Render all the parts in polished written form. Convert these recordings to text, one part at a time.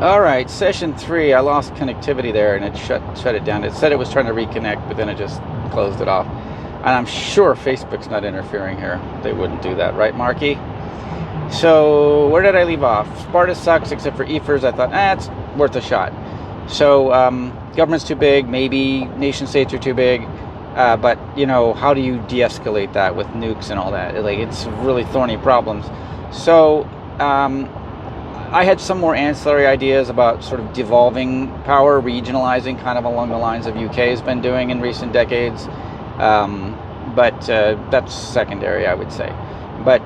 All right, session 3. I lost connectivity there, and it shut it down. It said it was trying to reconnect, but then it just closed it off. And I'm sure Facebook's not interfering here. They wouldn't do that, right, Marky? So where did I leave off? Sparta sucks except for EFers. I thought, it's worth a shot. So government's too big. Maybe nation states are too big. But how do you de-escalate that with nukes and all that? Like, it's really thorny problems. So I had some more ancillary ideas about sort of devolving power, regionalizing, kind of along the lines of UK has been doing in recent decades. But that's secondary, I would say. But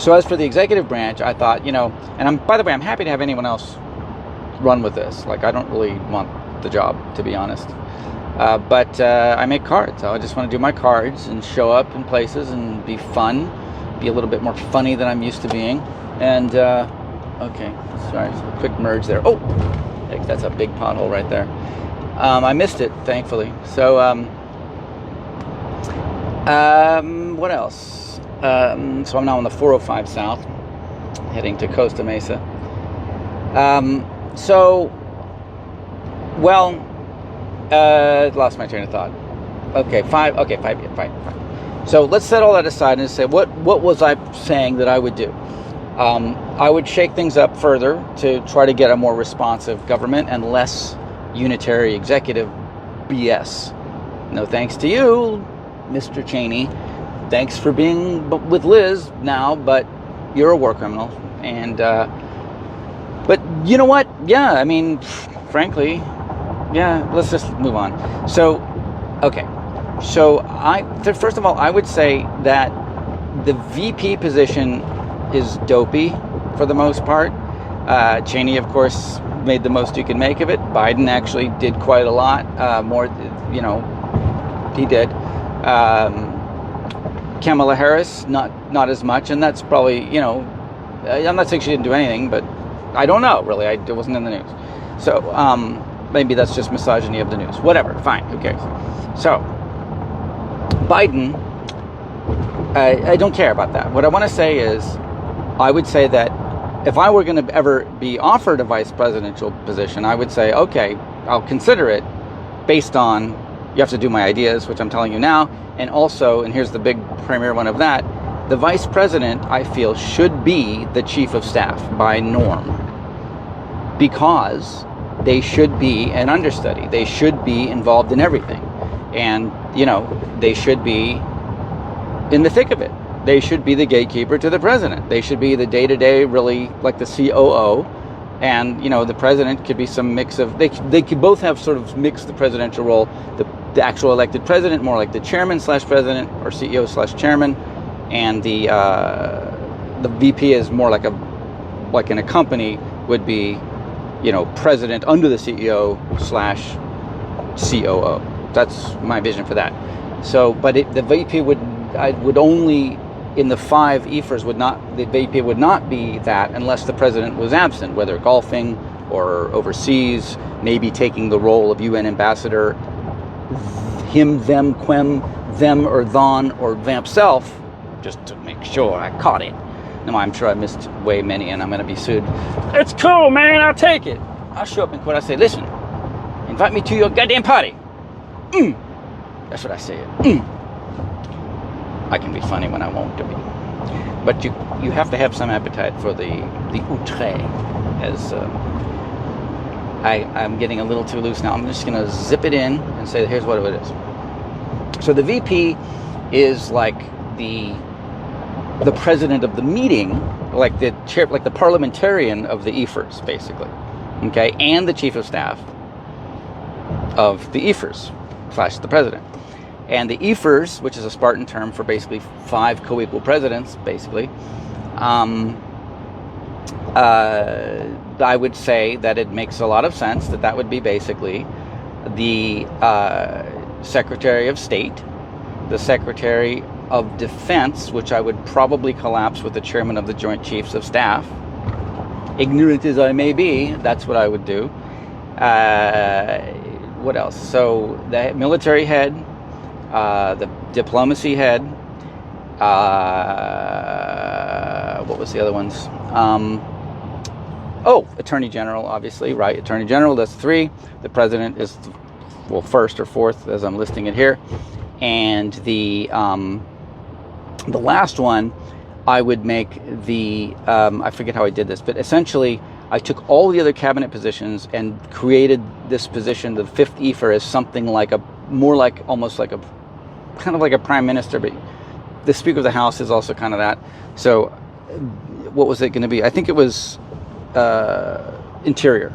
so as for the executive branch, I thought, and by the way, I'm happy to have anyone else run with this. Like, I don't really want the job, to be honest. But I make cards. I just want to do my cards and show up in places and be fun, be a little bit more funny than I'm used to being. And, okay, sorry, quick merge there. Oh, that's a big pothole right there. I missed it, thankfully. So, what else? So I'm now on the 405 South, heading to Costa Mesa. Lost my train of thought. Okay, fine. So let's set all that aside and say, what was I saying that I would do? I would shake things up further to try to get a more responsive government and less unitary executive BS. No thanks to you, Mr. Cheney. Thanks for being with Liz now, but you're a war criminal. And, but you know what? Yeah, I mean, frankly, yeah, let's just move on. So, okay. So first of all, I would say that the VP position is dopey for the most part. Cheney, of course, made the most you can make of it. Biden actually did quite a lot more, he did. Kamala Harris, not as much, and that's probably, I'm not saying she didn't do anything, but I don't know, really. It wasn't in the news. So, maybe that's just misogyny of the news. Whatever, fine, who cares? So, Biden, I don't care about that. What I want to say is, I would say that if I were going to ever be offered a vice presidential position, I would say, okay, I'll consider it based on, you have to do my ideas, which I'm telling you now, and also, and here's the big premier one of that, the vice president, I feel, should be the chief of staff by norm, because they should be an understudy. They should be involved in everything. And, they should be in the thick of it. They should be the gatekeeper to the president. They should be the day-to-day, really, like the COO. And, the president could be some mix of, they could both have sort of mixed the presidential role. The actual elected president, more like the chairman/president or CEO/chairman. And the VP is more like in a company would be, president under the CEO/COO. That's my vision for that. So, but the VP would only, in the 5 EFers, the VP would not be that unless the president was absent, whether golfing or overseas, maybe taking the role of UN ambassador, him, them, quem, them, or thon, or vamp self, just to make sure I caught it. No, I'm sure I missed way many, and I'm going to be sued. It's cool, man. I'll take it. I'll show up in court. I say, listen, invite me to your goddamn party. That's what I say. I can be funny when I want to be. But you have to have some appetite for the outre, as I'm getting a little too loose now. I'm just going to zip it in and say, here's what it is. So the VP is like the president of the meeting, like the chair, like the parliamentarian of the EFers, basically, okay, and the chief of staff of the EFers / the president. And the EFers, which is a Spartan term for basically 5 co-equal presidents, basically, I would say that it makes a lot of sense that would be basically the Secretary of State, the Secretary of Defense, which I would probably collapse with the chairman of the Joint Chiefs of Staff. Ignorant as I may be, that's what I would do. What else? So the military head, the diplomacy head, what was the other ones? Oh, Attorney General, obviously, right? Attorney General, that's 3. The President is, well, 1st or 4th, as I'm listing it here. And the last one, I would make the, I forget how I did this, but essentially, I took all the other cabinet positions and created this position, the 5th Ephor, as something like almost like a, kind of like a prime minister, but the Speaker of the House is also kind of that. So, what was it going to be? I think it was Interior.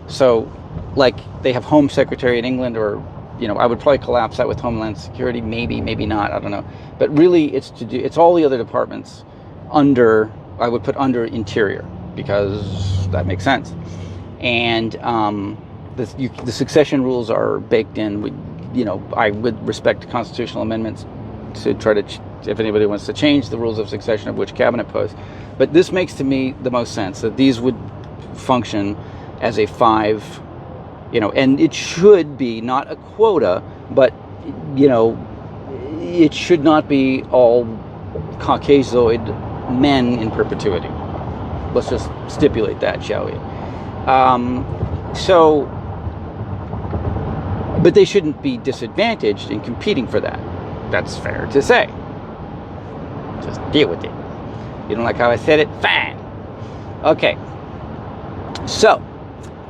So, like, they have Home Secretary in England, or, you know, I would probably collapse that with Homeland Security, maybe not, I don't know. But really, it's all the other departments under, I would put under Interior, because that makes sense. And the succession rules are baked in. You know, I would respect constitutional amendments to try to, if anybody wants to change the rules of succession of which cabinet post. But this makes to me the most sense, that these would function as a 5, you know, and it should be not a quota, but, you know, it should not be all Caucasoid men in perpetuity. Let's just stipulate that, shall we? But they shouldn't be disadvantaged in competing for that. That's fair to say. Just deal with it. You don't like how I said it? Fine. Okay. So,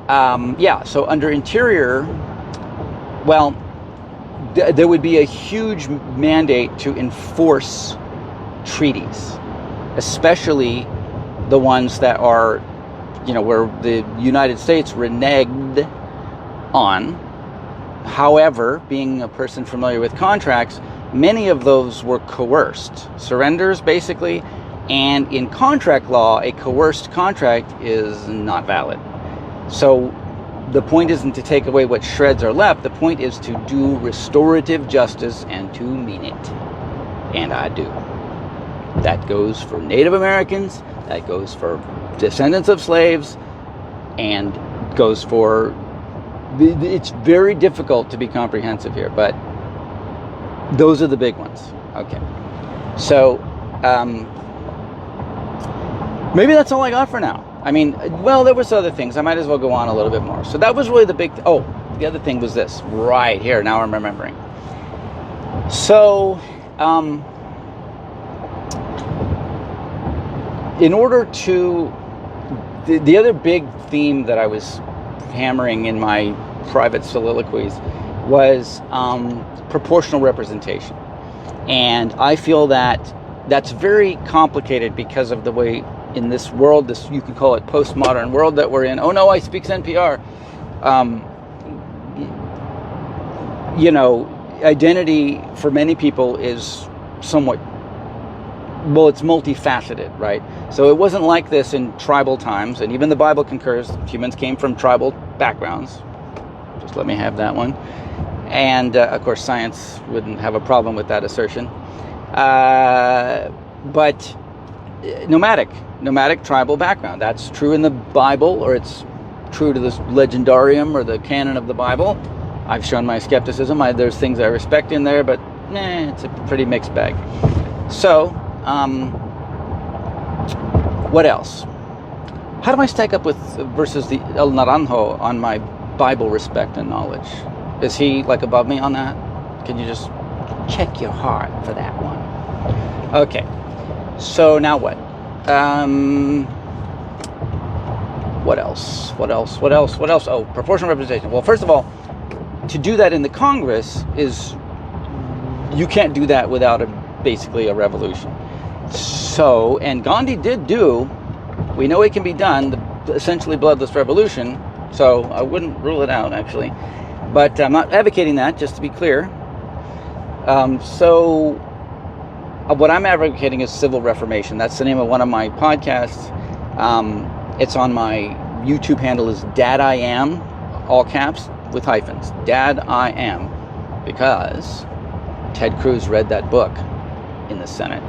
yeah, so under Interior, well, there would be a huge mandate to enforce treaties, especially the ones that are, you know, where the United States reneged on. However, being a person familiar with contracts, many of those were coerced surrenders, basically. And in contract law, a coerced contract is not valid. So the point isn't to take away what shreds are left. The point is to do restorative justice and to mean it. And I do. That goes for Native Americans, that goes for descendants of slaves, and goes for... It's very difficult to be comprehensive here, but those are the big ones. Okay. So, maybe that's all I got for now. I mean, well, there was other things. I might as well go on a little bit more. So that was really the big... Oh, the other thing was this. Right here. Now I'm remembering. So, in order to... The other big theme that I was hammering in my private soliloquies was proportional representation. And I feel that that's very complicated because of the way in this world, this, you could call it postmodern world that we're in. Oh no, I speak NPR. You know, identity for many people is somewhat, well, it's multifaceted, right? So it wasn't like this in tribal times, and even the Bible concurs. Humans came from tribal backgrounds. Just let me have that one. And of course, science wouldn't have a problem with that assertion. But nomadic tribal background. That's true in the Bible, or it's true to this legendarium or the canon of the Bible. I've shown my skepticism. There's things I respect in there, but it's a pretty mixed bag. So, what else? How do I stack up with versus the El Naranjo on my Bible respect and knowledge? Is he like above me on that? Can you just check your heart for that one? Okay. So now what? What else? Oh, proportional representation. Well, first of all, to do that in the Congress is, you can't do that without basically a revolution. So, and Gandhi did do, we know it can be done, the essentially bloodless revolution. So I wouldn't rule it out, actually. But I'm not advocating that, just to be clear. What I'm advocating is civil reformation. That's the name of one of my podcasts. It's on my YouTube handle is Dad I Am, all caps with hyphens. Dad I Am, because Ted Cruz read that book in the Senate.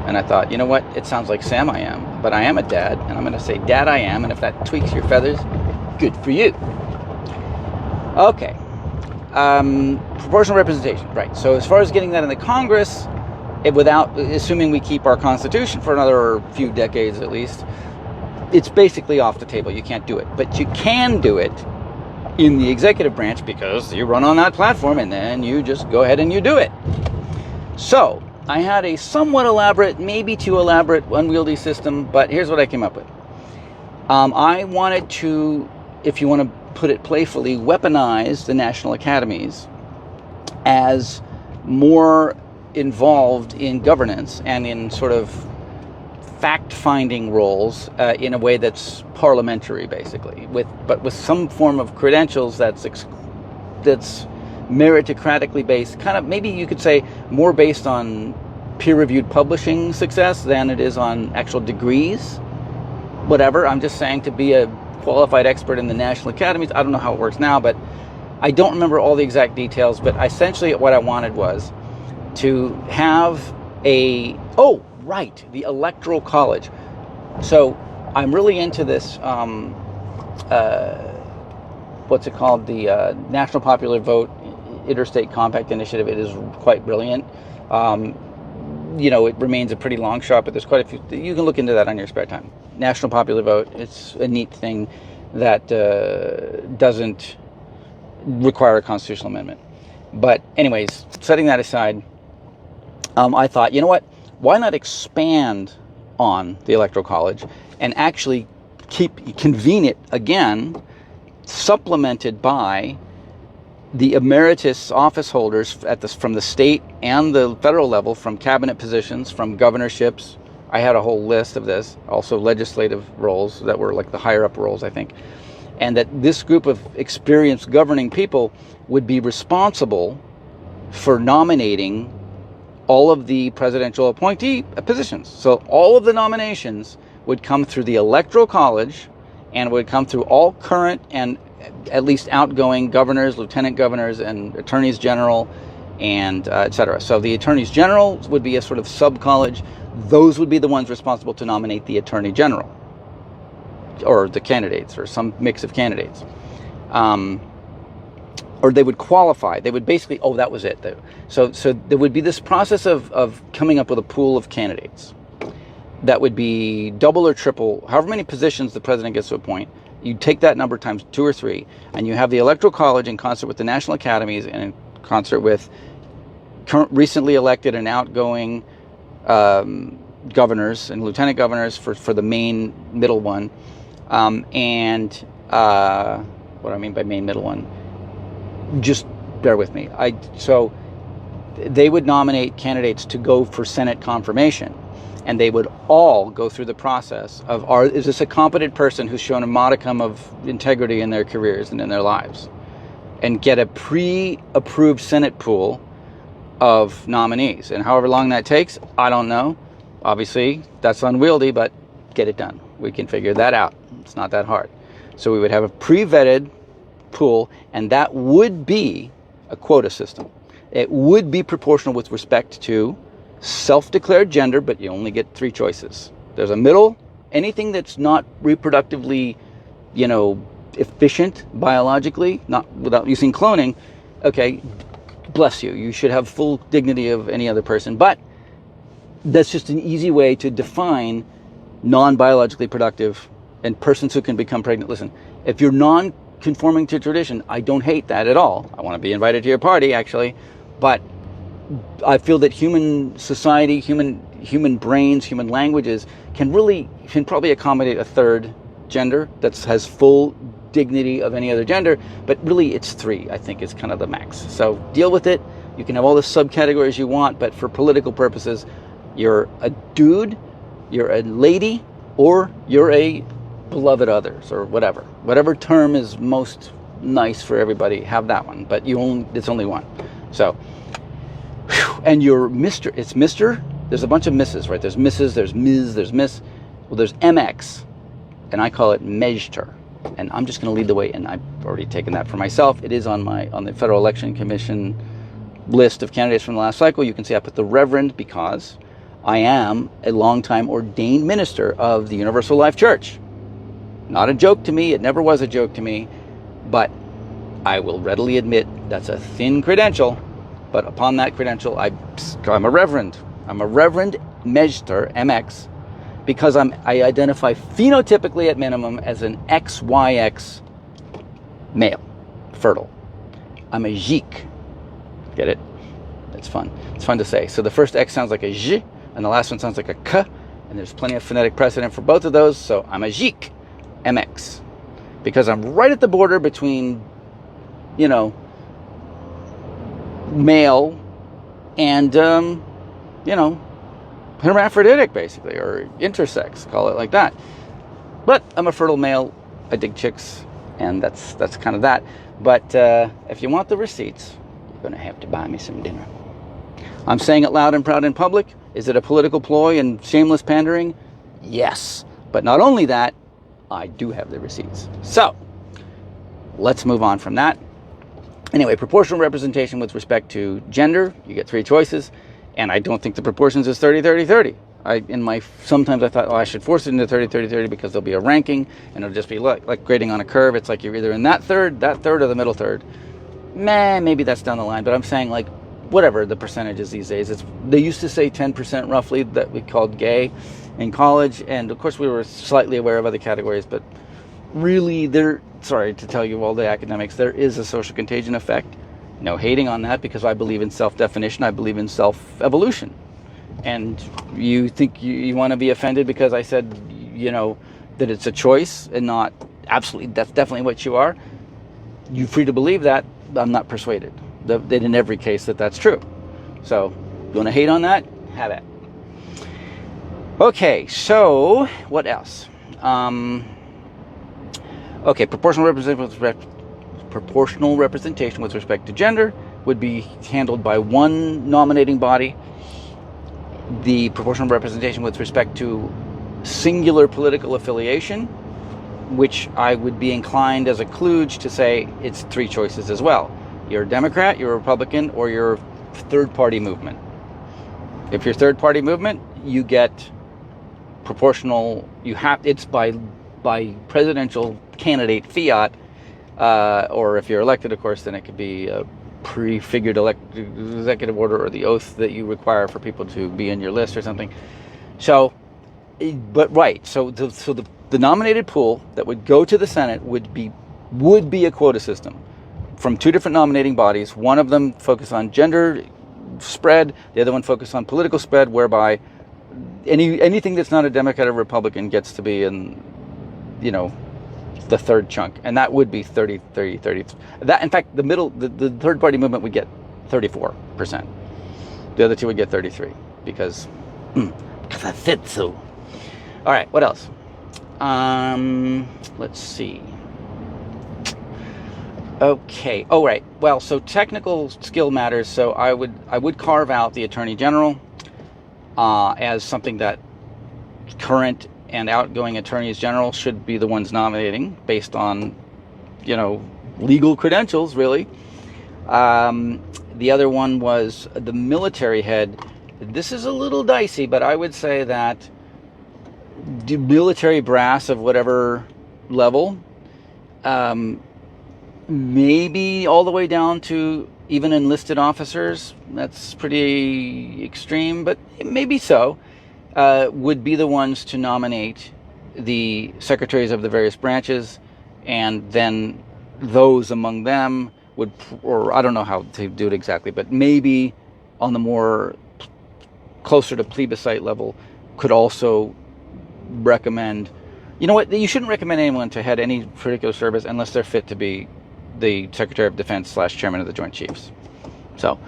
And I thought, you know what? It sounds like Sam I Am, but I am a dad, and I'm going to say Dad I Am, and if that tweaks your feathers, good for you. Okay. Proportional representation, right. So as far as getting that in the Congress, without assuming we keep our Constitution for another few decades at least, it's basically off the table. You can't do it. But you can do it in the executive branch because you run on that platform and then you just go ahead and you do it. So I had a somewhat elaborate, maybe too elaborate, unwieldy system, but here's what I came up with. I wanted to, if you want to put it playfully, weaponize the national academies as more involved in governance and in sort of fact-finding roles in a way that's parliamentary, basically, but with some form of credentials that's meritocratically based, kind of, maybe you could say more based on peer-reviewed publishing success than it is on actual degrees. Whatever, I'm just saying, to be a qualified expert in the national academies. I don't know how it works now, but I don't remember all the exact details, but essentially what I wanted was to have the Electoral College. So I'm really into this, what's it called? The National Popular Vote Interstate Compact Initiative. It is quite brilliant. It remains a pretty long shot, but there's quite a few. You can look into that on your spare time. National Popular Vote. It's a neat thing that doesn't require a constitutional amendment. But anyways, setting that aside, I thought, you know what? Why not expand on the Electoral College and actually convene it again, supplemented by the emeritus office holders from the state and the federal level, from cabinet positions, from governorships. I had a whole list of this, also legislative roles that were like the higher up roles, I think. And that this group of experienced governing people would be responsible for nominating all of the presidential appointee positions. So all of the nominations would come through the Electoral College and would come through all current and at least outgoing governors, lieutenant governors, and attorneys general, and etc. So the attorneys general would be a sort of sub-college. Those would be the ones responsible to nominate the attorney general, or the candidates, or some mix of candidates. Or they would qualify. They would basically, that was it. So there would be this process of coming up with a pool of candidates that would be double or triple, however many positions the president gets to appoint. You take that number times 2 or 3, and you have the Electoral College in concert with the national academies and in concert with recently elected and outgoing governors and lieutenant governors for the main middle one. What do I mean by main middle one? Just bear with me. So they would nominate candidates to go for Senate confirmation, and they would all go through the process of, is this a competent person who's shown a modicum of integrity in their careers and in their lives, and get a pre-approved Senate pool of nominees. And however long that takes, I don't know. Obviously, that's unwieldy, but get it done. We can figure that out. It's not that hard. So we would have a pre-vetted pool, and that would be a quota system. It would be proportional with respect to self-declared gender, but you only get 3 choices. There's a middle, anything that's not reproductively, efficient biologically, not without using cloning, okay, bless you. You should have full dignity of any other person. But that's just an easy way to define non-biologically productive and persons who can become pregnant. Listen, if you're non-conforming to tradition, I don't hate that at all. I want to be invited to your party, actually. But I feel that human society, human brains, human languages can probably accommodate a third gender that has full dignity of any other gender, but really it's 3, I think, is kind of the max. So deal with it. You can have all the subcategories you want, but for political purposes, you're a dude, you're a lady, or you're a beloved others, or whatever term is most nice for everybody. Have that one, but it's only one. So, and you're Mr. It's Mr. There's a bunch of Mrs., right? There's Mrs., there's Ms., there's Miss. Well, there's MX, and I call it Mejter. And I'm just going to lead the way, and I've already taken that for myself. It is on the Federal Election Commission list of candidates from the last cycle. You can see I put the Reverend because I am a longtime ordained minister of the Universal Life Church. Not a joke to me. It never was a joke to me. But I will readily admit that's a thin credential. But upon that credential, I'm a reverend. I'm a Reverend Mejter, MX, because I identify phenotypically at minimum as an XX male, fertile. I'm a Jik. Get it? It's fun. It's fun to say. So the first X sounds like a J, and the last one sounds like a K, and there's plenty of phonetic precedent for both of those, so I'm a Jik, MX. Because I'm right at the border between, you know, male and, you know, hermaphroditic, basically, or intersex, call it like that. But I'm a fertile male. I dig chicks, and that's kind of that. But if you want the receipts, you're going to have to buy me some dinner. I'm saying it loud and proud in public. Is it a political ploy and shameless pandering? Yes. But not only that, I do have the receipts. So, let's move on from that. Anyway, proportional representation with respect to gender, you get 3 choices. And I don't think the proportions is 30-30-30. Sometimes I thought, I should force it into 30-30-30 because there'll be a ranking, and it'll just be like grading on a curve. It's like you're either in that third, or the middle third. Maybe that's down the line, but I'm saying, like, whatever the percentages these days. They used to say 10% roughly that we called gay in college, and of course we were slightly aware of other categories, but really sorry to tell you all the academics, there is a social contagion effect. No hating on that, because I believe in self-definition. I believe in self-evolution. And you think you want to be offended because I said, you know, that it's a choice and not absolutely, that's definitely what you are. You're free to believe that. I'm not persuaded that in every case that's true. So, you want to hate on that? Have it. Okay, so what else? Okay, proportional representation with respect to gender would be handled by one nominating body. The proportional representation with respect to singular political affiliation, which I would be inclined as a kludge to say it's 3 choices as well. You're a Democrat, you're a Republican, or you're third party movement. If you're third party movement, you get proportional, it's by presidential candidate fiat. Or if you're elected, of course, then it could be a prefigured executive order or the oath that you require for people to be in your list or something. So, but right, so the nominated pool that would go to the Senate would be a quota system from 2 different nominating bodies. One of them focused on gender spread, the other one focused on political spread, whereby anything that's not a Democrat or Republican gets to be in, you know, the third chunk, and that would be 30. That, in fact, the third party movement would get 34%. The other 2 would get 33 because I said so. All right, what else? Let's see. Okay. Oh, right. Well, so technical skill matters. So I would carve out the Attorney General as something that current and outgoing attorneys general should be the ones nominating based on, you know, legal credentials, really. The other one was the military head. This is a little dicey, but I would say that the military brass of whatever level, maybe all the way down to even enlisted officers, that's pretty extreme, but maybe so, would be the ones to nominate the secretaries of the various branches, and then those among them would, or I don't know how to do it exactly, but maybe on the more closer to plebiscite level, could also recommend, you know what, you shouldn't recommend anyone to head any particular service unless they're fit to be the Secretary of Defense / Chairman of the Joint Chiefs. So, all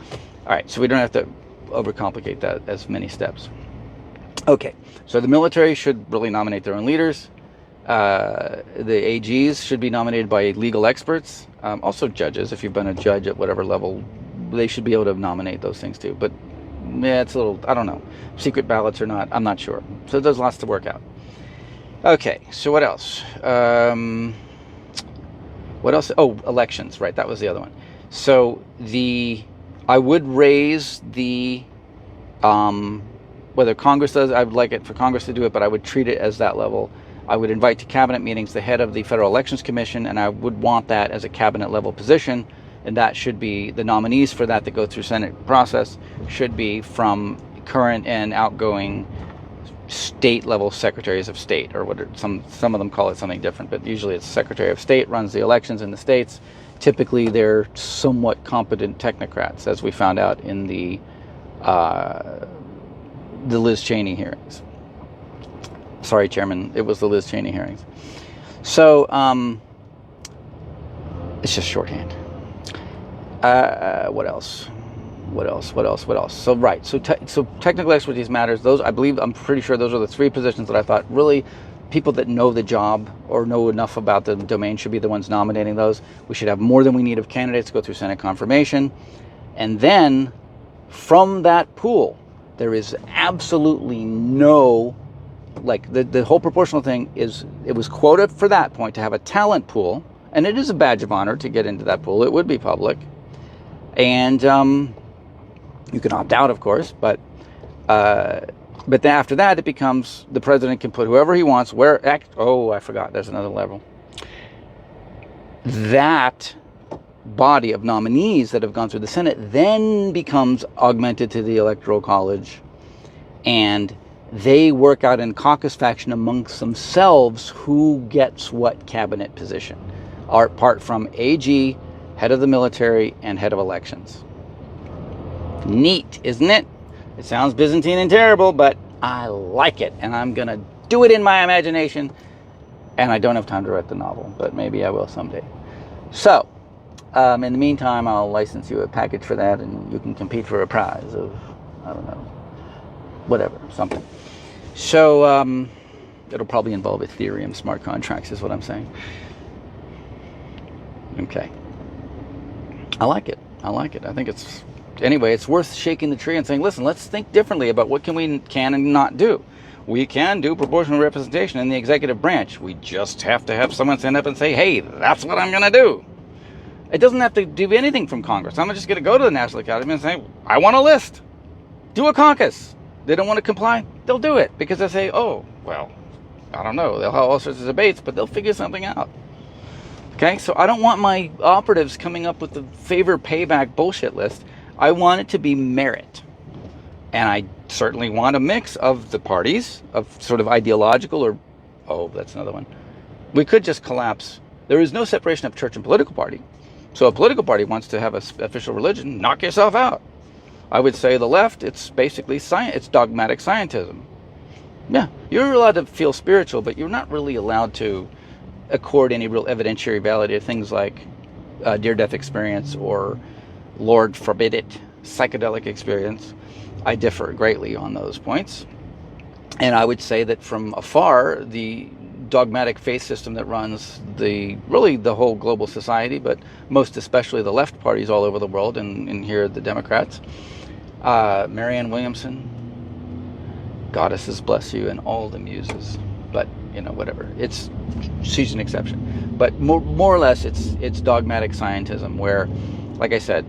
right, so we don't have to overcomplicate that as many steps. Okay, so the military should really nominate their own leaders. The AGs should be nominated by legal experts. Also judges, if you've been a judge at whatever level, they should be able to nominate those things too. But yeah, it's a little, I don't know, secret ballots or not, I'm not sure. So there's lots to work out. Okay, so what else? What else? Oh, elections, right, that was the other one. So I would raise the, whether Congress does, I would like it for Congress to do it, but I would treat it as that level. I would invite to cabinet meetings the head of the Federal Elections Commission, and I would want that as a cabinet level position, and that should be, the nominees for that go through Senate process should be from current and outgoing state level secretaries of state, or what some of them call it something different, but usually it's Secretary of State runs the elections in the states. Typically they're somewhat competent technocrats, as we found out in the Liz Cheney hearings. Sorry, Chairman, it was the Liz Cheney hearings. So it's just shorthand. What else? So right. So technical expertise matters. Those, I'm pretty sure those are the three positions that I thought really people that know the job or know enough about the domain should be the ones nominating those. We should have more than we need of candidates go through Senate confirmation. And then from that pool, there is absolutely no, like the whole proportional thing is, it was quota for that point to have a talent pool. And it is a badge of honor to get into that pool. It would be public. And you can opt out, of course, but then after that, it becomes the president can put whoever he wants. I forgot. There's another level. That body of nominees that have gone through the Senate then becomes augmented to the Electoral College, and they work out in caucus faction amongst themselves who gets what cabinet position, apart from AG, head of the military, and head of elections. Neat, isn't it? It sounds Byzantine and terrible, but I like it, and I'm gonna do it in my imagination. And I don't have time to write the novel, but maybe I will someday. So, in the meantime, I'll license you a package for that, and you can compete for a prize of, I don't know, whatever, something. So, it'll probably involve Ethereum smart contracts, is what I'm saying. Okay. I like it. I think it's... Anyway, it's worth shaking the tree and saying, listen, let's think differently about what can and not do. We can do proportional representation in the executive branch. We just have to have someone stand up and say, hey, that's what I'm going to do. It doesn't have to do anything from Congress. I'm just going to go to the National Academy and say, I want a list. Do a caucus. They don't want to comply, they'll do it. Because they say, oh, well, I don't know. They'll have all sorts of debates, but they'll figure something out. Okay, so I don't want my operatives coming up with the favor payback bullshit list. I want it to be merit. And I certainly want a mix of the parties, of sort of ideological or... Oh, that's another one. We could just collapse. There is no separation of church and political party. So a political party wants to have an official religion, knock yourself out. I would say the left, it's basically science, it's dogmatic scientism. Yeah, you're allowed to feel spiritual, but you're not really allowed to accord any real evidentiary validity to things like near-death experience or, Lord forbid it, psychedelic experience. I differ greatly on those points. And I would say that from afar, the dogmatic faith system that runs the whole global society, but most especially the left parties all over the world, and here the Democrats, Marianne Williamson, goddesses bless you, and all the muses, but whatever, she's an exception. But more or less it's dogmatic scientism, where, like I said,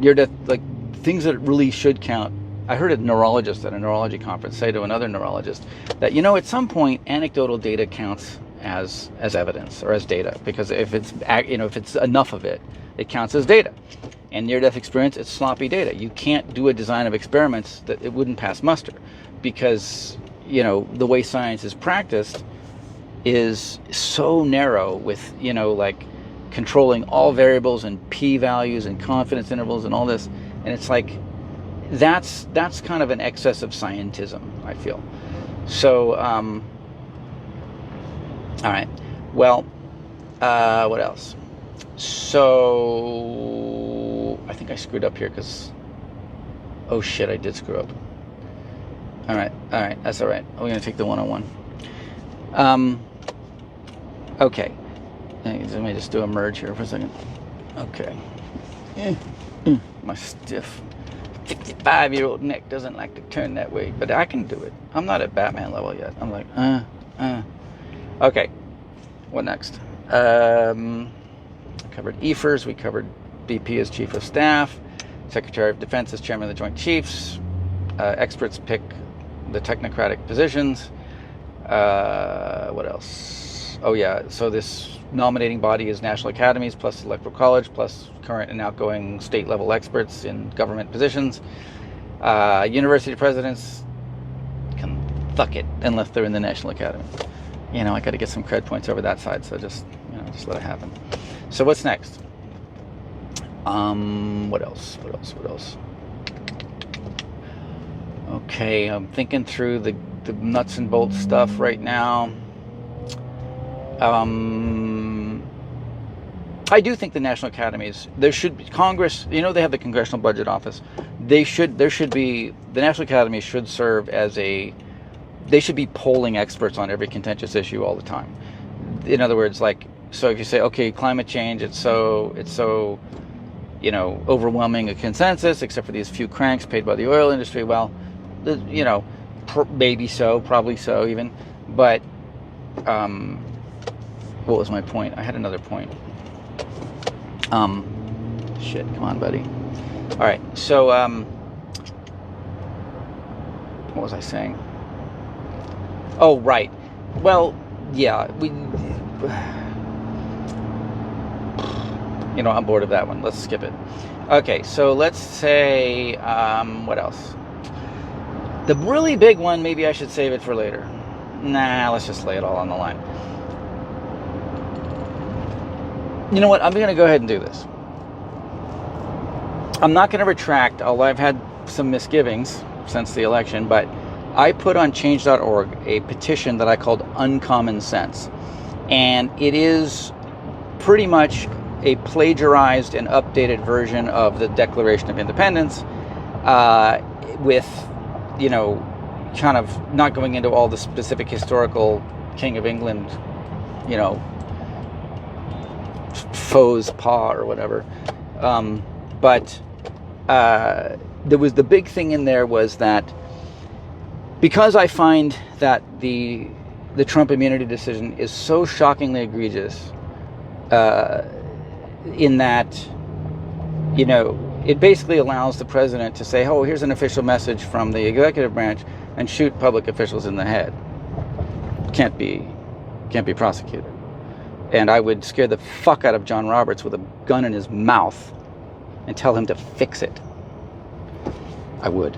near-death, like things that really should count. I heard a neurologist at a neurology conference say to another neurologist that, at some point anecdotal data counts as evidence or as data, because if it's enough of it, it counts as data. And near-death experience, it's sloppy data. You can't do a design of experiments that it wouldn't pass muster, because the way science is practiced is so narrow with like controlling all variables and p-values and confidence intervals and all this, and it's like that's kind of an excess of scientism, I feel. So all right, well, what else? So I think I screwed up here because, oh shit, I did screw up. All right, that's all right. We're gonna take the 101. Okay, let me just do a merge here for a second. Okay. My stiff 55-year-old neck doesn't like to turn that way, but I can do it. I'm not at Batman level yet. I'm like, Okay, what next? Covered EFers. We covered BP as Chief of Staff. Secretary of Defense as Chairman of the Joint Chiefs. Experts pick the technocratic positions. What else? Oh yeah, so this nominating body is National Academies plus Electoral College plus current and outgoing state level experts in government positions. University presidents can fuck it, unless they're in the National Academy. You know, I got to get some cred points over that side, so just let it happen. So what's next? What else? Okay, I'm thinking through the nuts and bolts stuff right now. I do think the National Academies, there should be Congress, they have the Congressional Budget Office. The National Academy should serve as they should be polling experts on every contentious issue all the time. In other words, so if you say, okay, climate change, it's so overwhelming a consensus, except for these few cranks paid by the oil industry. Well, maybe so, probably so even. But what was my point? I had another point. Shit, come on, buddy. All right, so what was I saying? Oh, right. Well, yeah, I'm bored of that one. Let's skip it. Okay, so let's say, what else? The really big one, maybe I should save it for later. Nah, let's just lay it all on the line. You know what? I'm going to go ahead and do this. I'm not going to retract, although I've had some misgivings since the election, but I put on change.org a petition that I called Uncommon Sense. And it is pretty much a plagiarized and updated version of the Declaration of Independence, with, kind of not going into all the specific historical King of England, faux pas or whatever. But there was the big thing in there was that because I find that the Trump immunity decision is so shockingly egregious, in that, it basically allows the president to say, oh, here's an official message from the executive branch, and shoot public officials in the head. Can't be prosecuted. And I would scare the fuck out of John Roberts with a gun in his mouth and tell him to fix it. I would.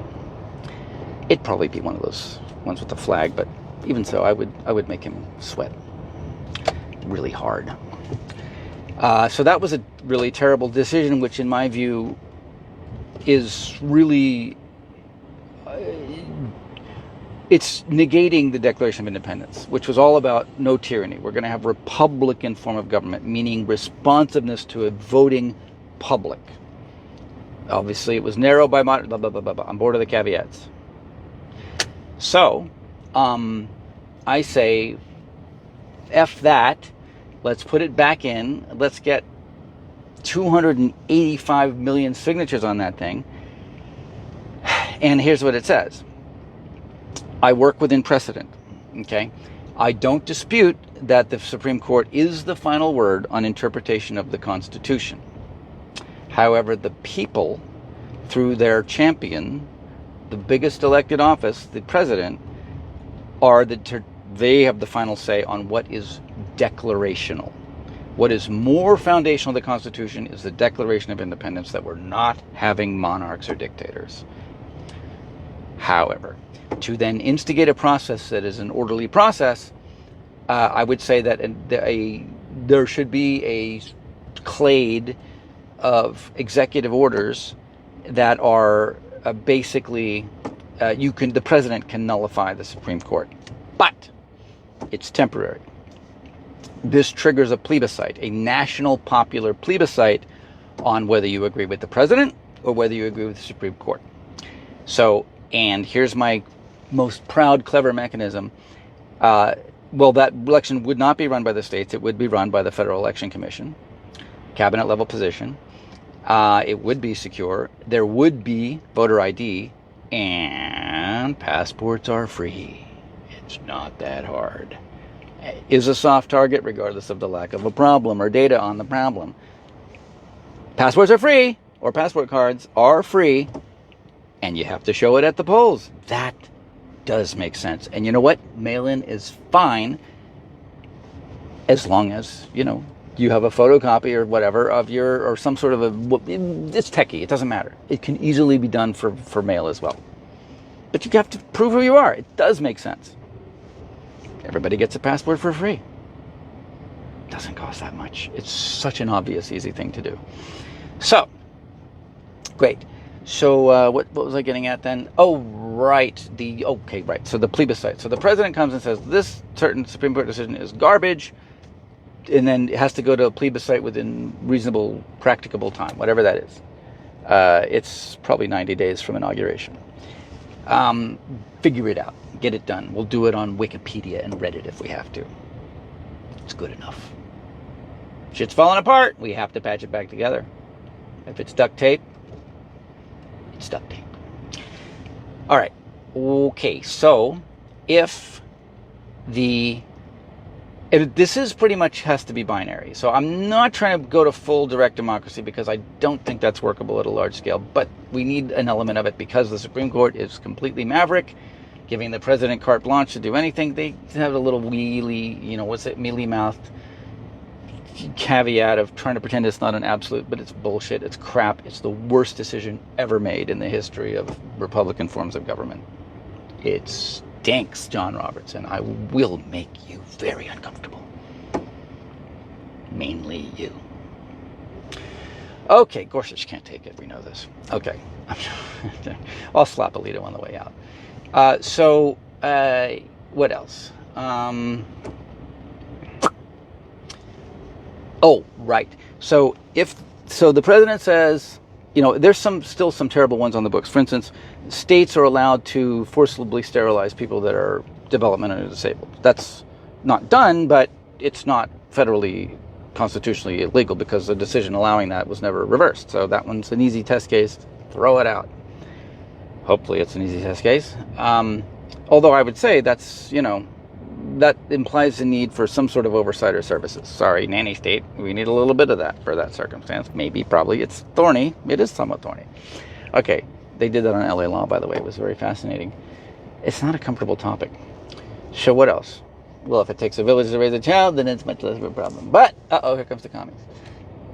It'd probably be one of those ones with the flag, but even so, I would make him sweat really hard. So that was a really terrible decision, which in my view is really, it's negating the Declaration of Independence, which was all about no tyranny. We're going to have Republican form of government, meaning responsiveness to a voting public. Obviously, it was narrow by blah, blah, blah, blah, blah. I'm bored of the caveats. So, I say, F that. Let's put it back in. Let's get 285 million signatures on that thing. And here's what it says. I work within precedent. Okay? I don't dispute that the Supreme Court is the final word on interpretation of the Constitution. However, the people, through their champion, the biggest elected office, the president, they have the final say on what is declarational. What is more foundational to the Constitution is the Declaration of Independence, that we're not having monarchs or dictators. However, to then instigate a process that is an orderly process, I would say that there should be a clade of executive orders that are basically, the president can nullify the Supreme Court. But it's temporary. This triggers a plebiscite, a national popular plebiscite on whether you agree with the president or whether you agree with the Supreme Court. So, and here's my most proud, clever mechanism. Well, that election would not be run by the states. It would be run by the Federal Election Commission, cabinet level position. It would be secure. There would be voter ID, and passports are free. It's not that hard. Is a soft target regardless of the lack of a problem or data on the problem. Passports are free, or passport cards are free, and you have to show it at the polls. That does make sense. And you know what? Mail-in is fine as long as, you have a photocopy or whatever of or some sort of it's techie. It doesn't matter. It can easily be done for mail as well. But you have to prove who you are. It does make sense. Everybody gets a passport for free. Doesn't cost that much. It's such an obvious, easy thing to do. So, great. So what was I getting at then? Oh, right. Right. So the plebiscite. So the president comes and says, this certain Supreme Court decision is garbage, and then it has to go to a plebiscite within reasonable, practicable time, whatever that is. It's probably 90 days from inauguration. Figure it out. Get it done. We'll do it on Wikipedia and Reddit if we have to. It's good enough. Shit's falling apart. We have to patch it back together. If it's duct tape, it's duct tape. All right. Okay. So if this is pretty much has to be binary. So I'm not trying to go to full direct democracy because I don't think that's workable at a large scale. But we need an element of it because the Supreme Court is completely maverick, giving the president carte blanche to do anything. They have a little mealy-mouthed caveat of trying to pretend it's not an absolute, but it's bullshit. It's crap. It's the worst decision ever made in the history of Republican forms of government. It stinks, John Roberts, and I will make you very uncomfortable. Mainly you. Okay, Gorsuch can't take it. We know this. Okay. I'll slap Alito on the way out. What else? Oh, right. So the president says, there's still some terrible ones on the books. For instance, states are allowed to forcibly sterilize people that are developmentally disabled. That's not done, but it's not federally constitutionally illegal because the decision allowing that was never reversed. So that one's an easy test case. Throw it out. Hopefully it's an easy test case. Although I would say that's, that implies the need for some sort of oversight or services. Sorry, nanny state. We need a little bit of that for that circumstance. Maybe, probably. It's thorny. It is somewhat thorny. Okay. They did that on LA Law, by the way. It was very fascinating. It's not a comfortable topic. So what else? Well, if it takes a village to raise a child, then it's much less of a problem. But, here comes the comments.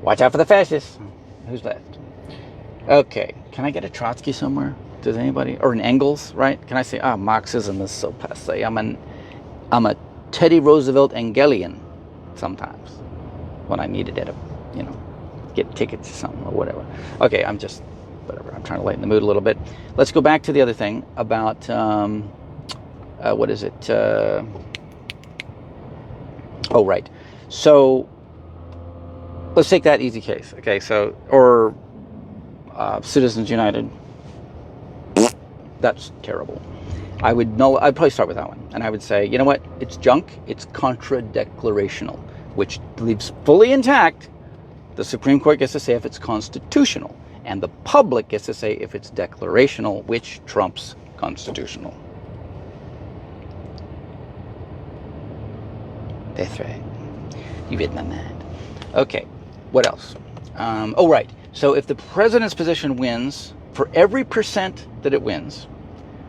Watch out for the fascists. Who's left? Okay. Can I get a Trotsky somewhere? Does anybody? Or an Engels, right? Can I say, Marxism is so passe. I'm a Teddy Roosevelt Engelian sometimes when I needed it, get tickets to something or whatever. Okay, whatever. I'm trying to lighten the mood a little bit. Let's go back to the other thing about, what is it? Right. So let's take that easy case. Okay, or Citizens United. That's terrible. I'd probably start with that one. And I would say, you know what? It's junk. It's contra-declarational, which leaves fully intact. The Supreme Court gets to say if it's constitutional. And the public gets to say if it's declarational, which trumps constitutional. That's right. You read my mind. Okay. What else? Right. So if the president's position wins, for every percent that it wins,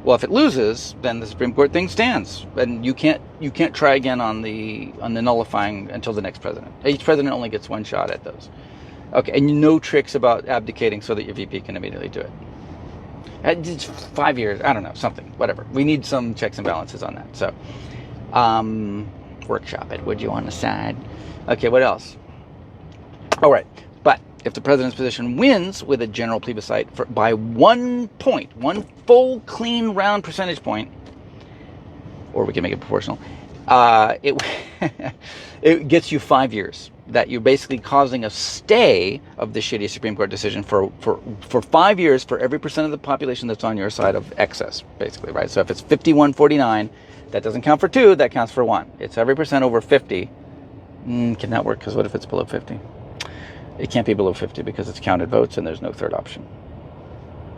well, if it loses, then the Supreme Court thing stands, and you can't try again on the nullifying until the next president. Each president only gets one shot at those. Okay, and no tricks about abdicating so that your VP can immediately do it. It's 5 years. I don't know, something, whatever. We need some checks and balances on that. So, workshop it. Would you on the side? Okay, what else? All right, but if the president's position wins with a general plebiscite by 1 point, one full, clean, round percentage point, or we can make it proportional, it gets you 5 years. That you're basically causing a stay of the shitty Supreme Court decision for 5 years for every percent of the population that's on your side of excess, basically, right? So if it's 51-49, that doesn't count for 2, that counts for 1. It's every percent over 50. Can that work? Because what if it's below 50? It can't be below 50 because it's counted votes and there's no third option.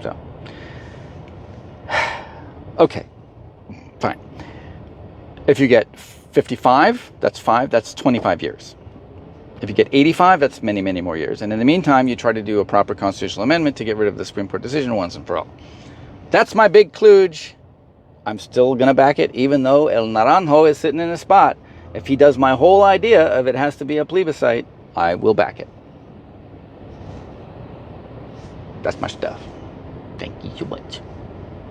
So, okay, fine. If you get 55, that's 25 years. If you get 85, that's many, many more years. And in the meantime, you try to do a proper constitutional amendment to get rid of the Supreme Court decision once and for all. That's my big kludge. I'm still going to back it, even though El Naranjo is sitting in a spot. If he does my whole idea of it has to be a plebiscite, I will back it. That's my stuff. Thank you so much.